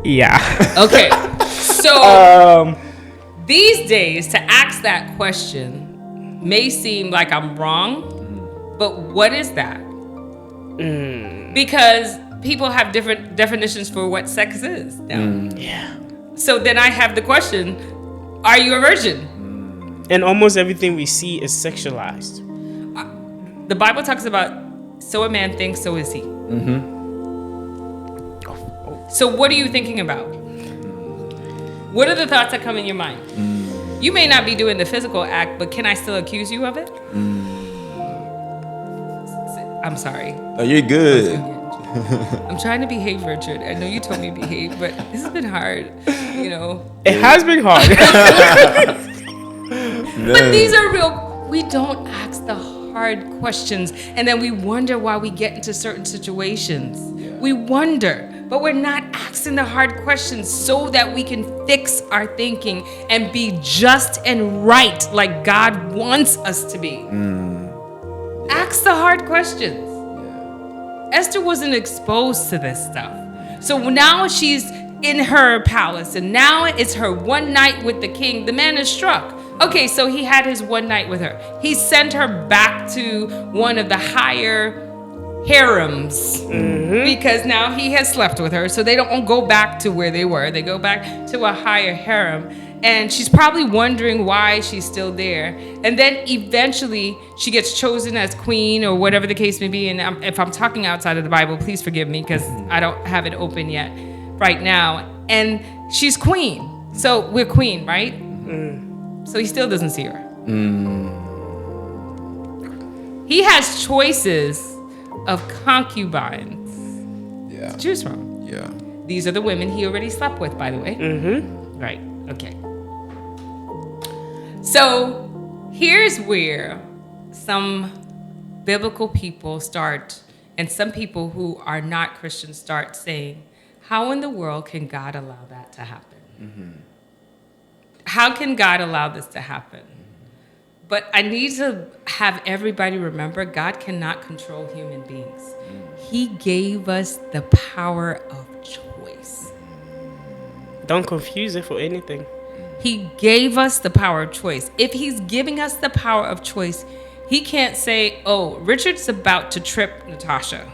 Speaker 3: Yeah.
Speaker 2: Okay. So these days, to ask that question may seem like I'm wrong, but what is that? Because people have different definitions for what sex is now.
Speaker 3: Yeah.
Speaker 2: So then I have the question, are you a virgin?
Speaker 3: And almost everything we see is sexualized.
Speaker 2: The Bible talks about, so a man thinks, so is he. So what are you thinking about? What are the thoughts that come in your mind? You may not be doing the physical act, but can I still accuse you of it? I'm sorry.
Speaker 1: Oh, you're good.
Speaker 2: I'm trying to behave, Richard. I know you told me to behave, but this has been hard, you know.
Speaker 3: It has been hard.
Speaker 2: But these are real. We don't ask the hard questions, and then we wonder why we get into certain situations. We wonder, but we're not asking the hard questions so that we can fix our thinking and be just and right like God wants us to be. Ask the hard questions. Esther wasn't exposed to this stuff. So now she's in her palace, and now it's her one night with the king. The man is struck. Okay, so he had his one night with her. He sent her back to one of the higher harems because now he has slept with her. So they don't go back to where they were. They go back to a higher harem. And she's probably wondering why she's still there. And then eventually she gets chosen as queen or whatever the case may be. And if I'm talking outside of the Bible, please forgive me because I don't have it open yet right now. And she's queen. So we're queen, right? So he still doesn't see her. He has choices of concubines to choose from.
Speaker 1: Yeah.
Speaker 2: These are the women he already slept with, by the way. Right. Okay. So here's where some biblical people start, and some people who are not Christians start saying, how in the world can God allow that to happen? How can God allow this to happen? But I need to have everybody remember God cannot control human beings. He gave us the power of choice.
Speaker 3: Don't confuse it for anything.
Speaker 2: He gave us the power of choice. If he's giving us the power of choice, he can't say, oh, Richard's about to trip Natasha.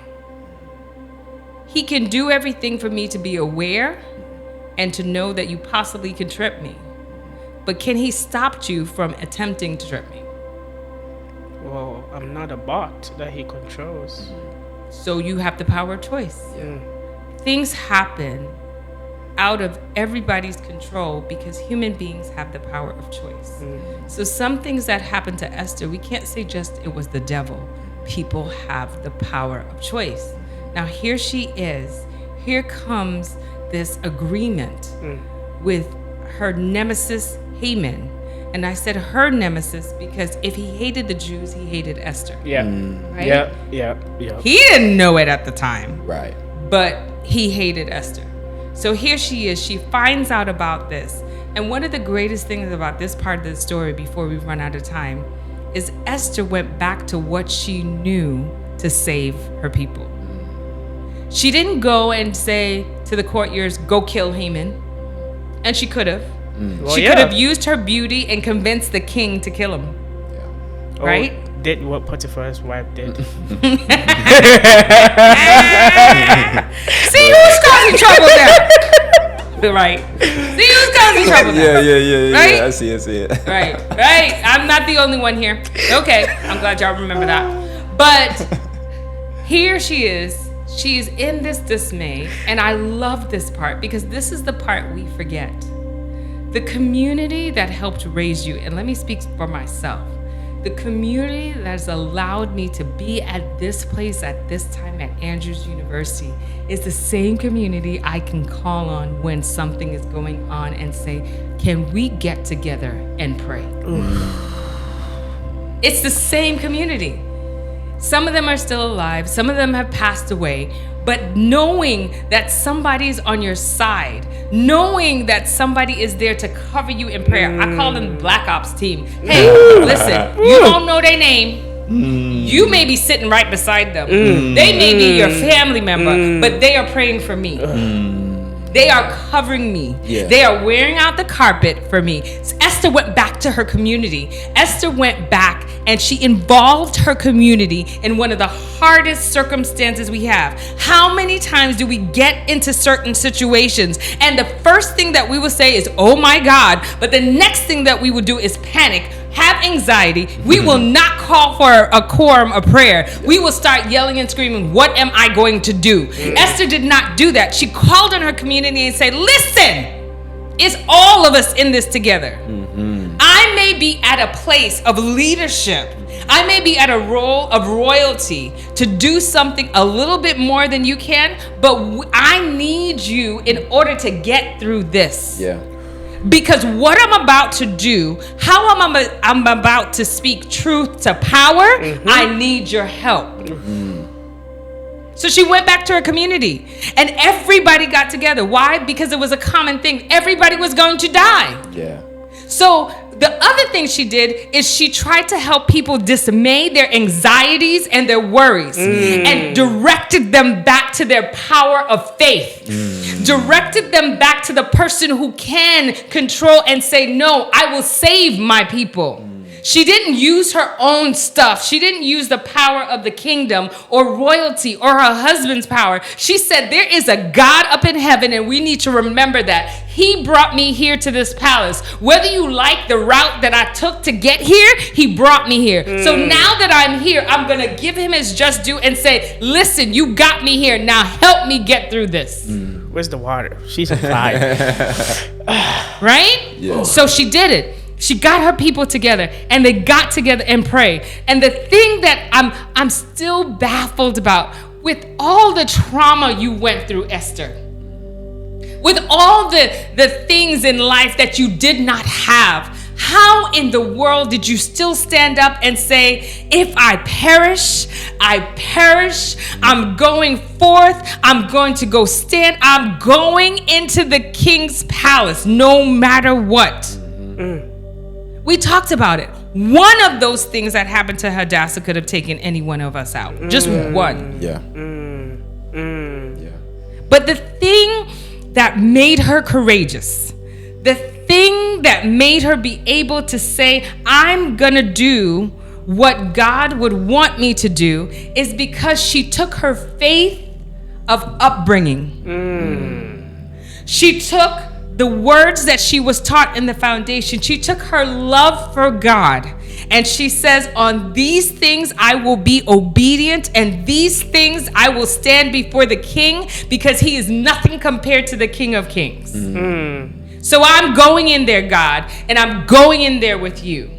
Speaker 2: He can do everything for me to be aware and to know that you possibly can trip me. But can he stop you from attempting to trip me?
Speaker 3: Well, I'm not a bot that he controls.
Speaker 2: So you have the power of choice. Things happen out of everybody's control because human beings have the power of choice. So some things that happened to Esther, we can't say just it was the devil. People have the power of choice. Now here she is. Here comes this agreement with her nemesis Haman. And I said her nemesis because if he hated the Jews, he hated Esther. Right?
Speaker 3: Yeah.
Speaker 2: He didn't know it at the time.
Speaker 1: Right.
Speaker 2: But he hated Esther. So here she is. She finds out about this. And one of the greatest things about this part of the story before we run out of time is Esther went back to what she knew to save her people. She didn't go and say to the courtiers, go kill Haman. And she could have. She could have used her beauty and convinced the king to kill him. Right?
Speaker 3: Did what Potiphar's wife did.
Speaker 2: See who's causing trouble now? Right. See who's causing trouble now?
Speaker 1: Yeah.
Speaker 2: Right?
Speaker 1: I see it.
Speaker 2: Right. I'm not the only one here. Okay. I'm glad y'all remember that. But here she is. she's in this dismay, and I love this part because this is the part we forget. The community that helped raise you, and let me speak for myself, the community that has allowed me to be at this place at this time at Andrews University is the same community I can call on when something is going on and say, can we get together and pray? It's the same community. Some of them are still alive, some of them have passed away, but knowing that somebody's on your side, knowing that somebody is there to cover you in prayer. I call them Black Ops team. Hey, listen, you don't know their name. You may be sitting right beside them. They may be your family member, but they are praying for me. They are covering me.
Speaker 1: Yeah.
Speaker 2: They are wearing out the carpet for me. So Esther went back to her community. Esther went back and she involved her community in one of the hardest circumstances we have. How many times do we get into certain situations and the first thing that we will say is, oh my God, but the next thing that we will do is panic, have anxiety. We will not call for a quorum of prayer. We will start yelling and screaming, what am I going to do? Esther did not do that. She called on her community and said, listen, it's all of us in this together. I may be at a place of leadership. I may be at a role of royalty to do something a little bit more than you can, but I need you in order to get through this.
Speaker 1: Yeah.
Speaker 2: Because what I'm about to do, how I'm about to speak truth to power, I need your help. So she went back to her community and everybody got together. Why? Because it was a common thing. Everybody was going to die.
Speaker 1: Yeah.
Speaker 2: So the other thing she did is she tried to help people dismay their anxieties and their worries and directed them back to their power of faith. Directed them back to the person who can control and say, no, I will save my people. She didn't use her own stuff. She didn't use the power of the kingdom or royalty or her husband's power. She said, there is a God up in heaven and we need to remember that. He brought me here to this palace. Whether you like the route that I took to get here, he brought me here. So now that I'm here, I'm going to give him his just due and say, listen, you got me here. Now help me get through this.
Speaker 3: Where's the water? She's on fire.
Speaker 2: Right?
Speaker 1: Yeah.
Speaker 2: So she did it. She got her people together and they got together and prayed. And the thing that I'm still baffled about, with all the trauma you went through, Esther, with all the things in life that you did not have, how in the world did you still stand up and say, if I perish, I perish. I'm going forth. I'm going to go stand. I'm going into the king's palace no matter what. We talked about it. One of those things that happened to Hadassah could have taken any one of us out. Just one.
Speaker 1: Yeah.
Speaker 2: Yeah. But the thing that made her courageous, the thing that made her be able to say, I'm gonna do what God would want me to do, is because she took her faith of upbringing. She took the words that she was taught in the foundation. She took her love for God and she says, on these things I will be obedient, and these things I will stand before the king, because he is nothing compared to the King of Kings. So I'm going in there, God, and I'm going in there with you.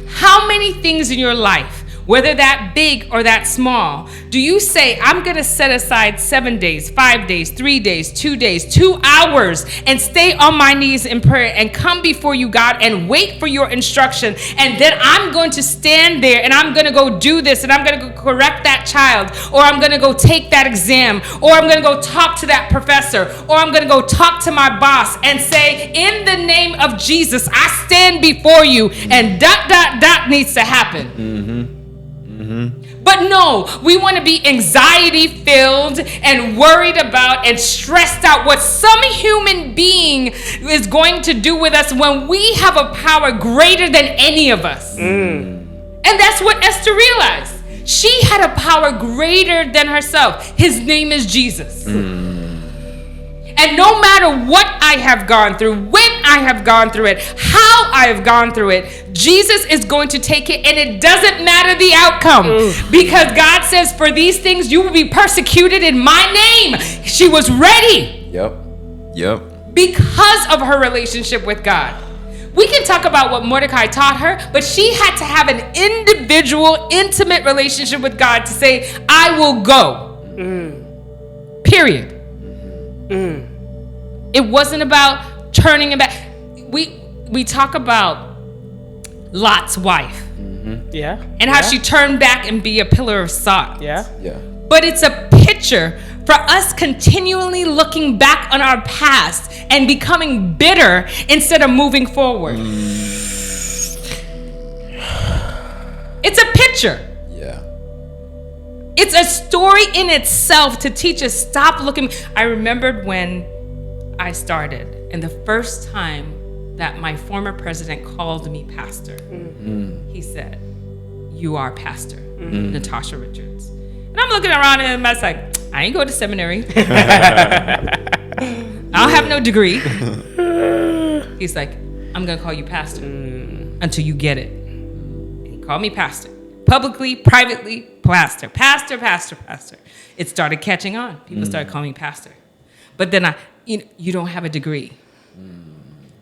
Speaker 2: How many things in your life, whether that big or that small, do you say, I'm going to set aside 7 days, 5 days, 3 days, 2 days, 2 hours, and stay on my knees in prayer and come before you, God, and wait for your instruction. And then I'm going to stand there and I'm going to go do this, and I'm going to go correct that child, or I'm going to go take that exam, or I'm going to go talk to that professor, or I'm going to go talk to my boss and say, in the name of Jesus, I stand before you, and ... needs to happen. But no, we want to be anxiety filled and worried about and stressed out what some human being is going to do with us when we have a power greater than any of us. And that's what Esther realized. She had a power greater than herself. His name is Jesus. And And no matter what I have gone through, when I have gone through it, how I have gone through it, Jesus is going to take it, and it doesn't matter the outcome. Because God says, for these things you will be persecuted in my name. She was ready.
Speaker 1: Yep.
Speaker 2: Because of her relationship with God. We can talk about what Mordecai taught her, but she had to have an individual, intimate relationship with God to say, I will go. Period. It wasn't about turning it back. We talk about Lot's wife.
Speaker 3: Yeah.
Speaker 2: And how she turned back and be a pillar of salt.
Speaker 3: Yeah.
Speaker 2: But it's a picture for us continually looking back on our past and becoming bitter instead of moving forward. It's a picture.
Speaker 1: Yeah.
Speaker 2: It's a story in itself to teach us, stop looking. I remembered when I started, and the first time that my former president called me pastor, he said, you are pastor, Natasha Richards. And I'm looking around and I was like, I ain't go to seminary. I don't have no degree. He's like, I'm going to call you pastor until you get it. And he called me pastor. Publicly, privately, pastor. It started catching on. People started calling me pastor. But then you don't have a degree.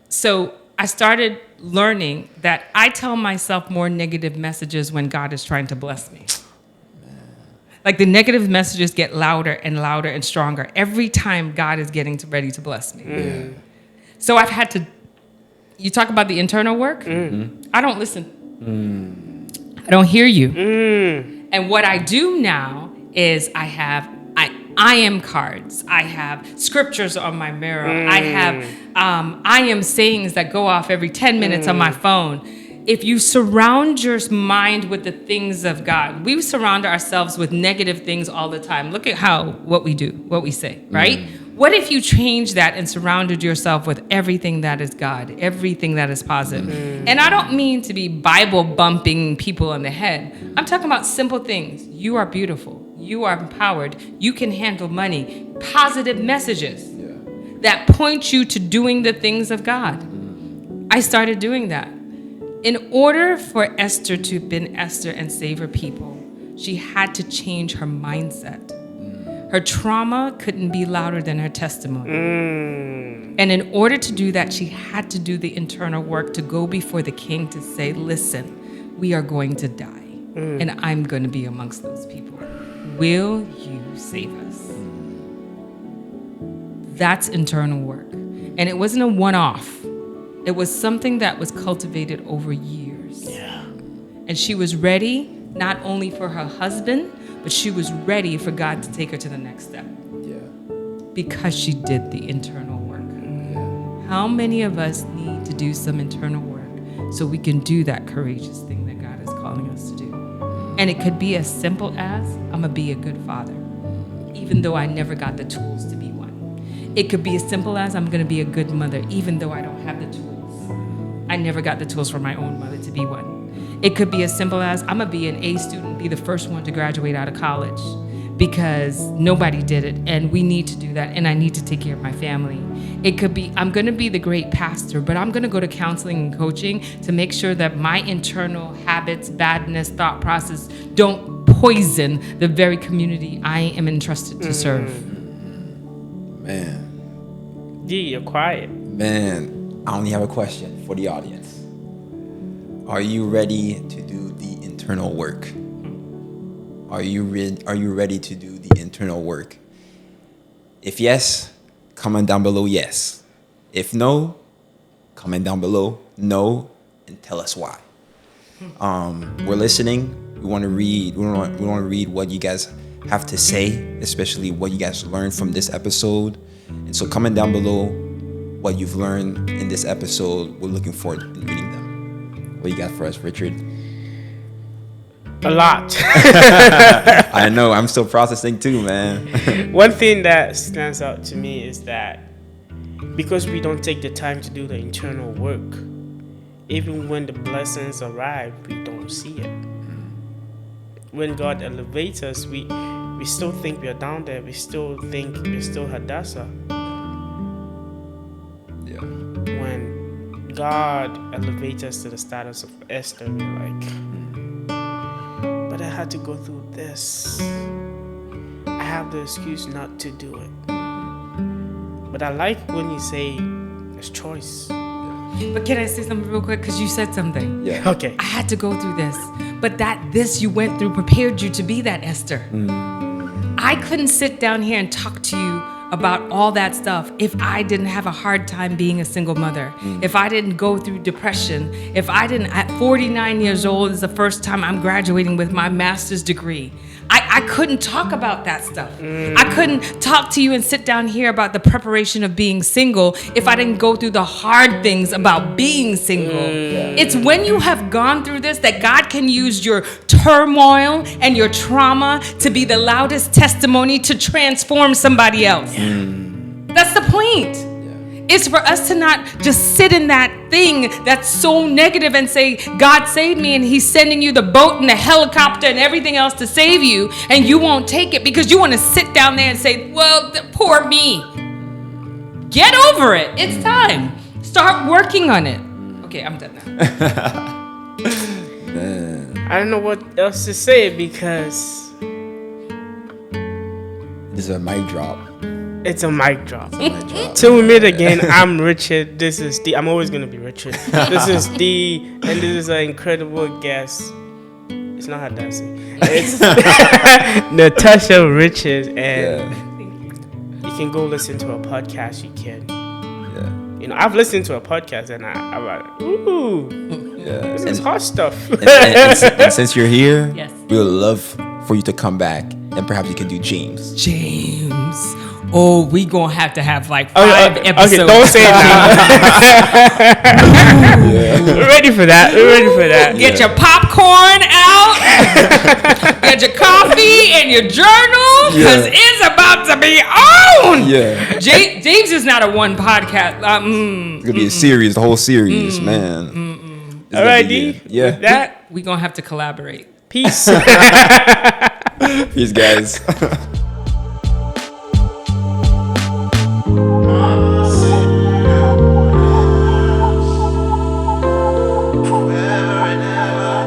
Speaker 2: So I started learning that I tell myself more negative messages when God is trying to bless me. Like the negative messages get louder and louder and stronger every time God is getting ready to bless me. So I've had to, you talk about the internal work. I don't listen. I don't hear you. And what I do now is I am cards. I have scriptures on my mirror. I have I am sayings that go off every 10 minutes on my phone. If you surround your mind with the things of God, we surround ourselves with negative things all the time. Look at what we do, what we say, right? What if you change that and surrounded yourself with everything that is God, everything that is positive? And I don't mean to be Bible bumping people on the head. I'm talking about simple things. You are beautiful. You are empowered. You can handle money. Positive messages that point you to doing the things of God. I started doing that. In order for Esther to have been Esther and save her people, she had to change her mindset. Her trauma couldn't be louder than her testimony. And in order to do that, she had to do the internal work to go before the king to say, listen, we are going to die. And I'm going to be amongst those people. Will you save us? That's internal work. And it wasn't a one-off. It was something that was cultivated over years. And she was ready not only for her husband, but she was ready for God to take her to the next step. Because she did the internal work. How many of us need to do some internal work so we can do that courageous thing that God is calling us to do? And it could be as simple as, I'm going to be a good father, even though I never got the tools to be one. It could be as simple as, I'm going to be a good mother, even though I don't have the tools. I never got the tools from my own mother to be one. It could be as simple as, I'm going to be an A student, be the first one to graduate out of college, because nobody did it, and we need to do that, and I need to take care of my family. It could be, I'm going to be the great pastor, but I'm going to go to counseling and coaching to make sure that my internal habits, badness, thought process don't poison the very community I am entrusted to serve.
Speaker 1: Man.
Speaker 3: D, you're quiet.
Speaker 1: Man, I only have a question for the audience. Are you ready to do the internal work? Are you ready to do the internal work? If yes, comment down below yes. If no, comment down below no and tell us why. We're listening. We want to read. We want to read what you guys have to say, especially what you guys learned from this episode. And so comment down below what you've learned in this episode. We're looking forward to reading them. What you got for us, Richard?
Speaker 3: A lot.
Speaker 1: I know. I'm still processing too, man.
Speaker 3: One thing that stands out to me is that because we don't take the time to do the internal work, even when the blessings arrive, we don't see it. When God elevates us, we still think we are down there. We still think we're still Hadassah. God elevates us to the status of Esther, we're like, but I had to go through this. I have the excuse not to do it. But I like when you say it's choice.
Speaker 2: But can I say something real quick? Because you said something.
Speaker 1: Yeah.
Speaker 3: Okay.
Speaker 2: I had to go through this. But this you went through prepared you to be that Esther. I couldn't sit down here and talk to you about all that stuff if I didn't have a hard time being a single mother, if I didn't go through depression, if I didn't, at 49 years old is the first time I'm graduating with my master's degree. I couldn't talk about that stuff. I couldn't talk to you and sit down here about the preparation of being single if I didn't go through the hard things about being single. It's when you have gone through this that God can use your turmoil and your trauma to be the loudest testimony to transform somebody else. That's the point. It's for us to not just sit in that thing that's so negative and say, God saved me, and he's sending you the boat and the helicopter and everything else to save you, and you won't take it because you want to sit down there and say, well, poor me. Get over it. It's time. Start working on it. Okay, I'm done now.
Speaker 3: I don't know what else to say because
Speaker 1: This is a mic drop.
Speaker 3: it's a mic drop. Till we meet again, I'm Richard. This is D. I'm always going to be Richard. This is D. And this is an incredible guest. It's not her dancing. It's Natasha Richards. And you can go listen to a podcast. You can. You know, I've listened to a podcast and I'm like, ooh, this is hot stuff.
Speaker 1: And since you're here,
Speaker 2: Yes.
Speaker 1: we would love for you to come back, and perhaps you can do James.
Speaker 2: James. Oh, we gonna have to have like 5 episodes.
Speaker 3: Okay, don't say it now. We're ready for that.
Speaker 2: Get your popcorn out. Get your coffee and your journal, because it's about to be on.
Speaker 1: Yeah.
Speaker 2: James is not a one podcast.
Speaker 1: It's gonna be a series, the whole series, man. It's
Speaker 3: All
Speaker 1: gonna
Speaker 3: right,
Speaker 1: be
Speaker 3: D.
Speaker 1: good. Yeah.
Speaker 3: With that,
Speaker 2: We gonna have to collaborate.
Speaker 3: peace.
Speaker 1: Peace, guys.
Speaker 4: Forever and ever.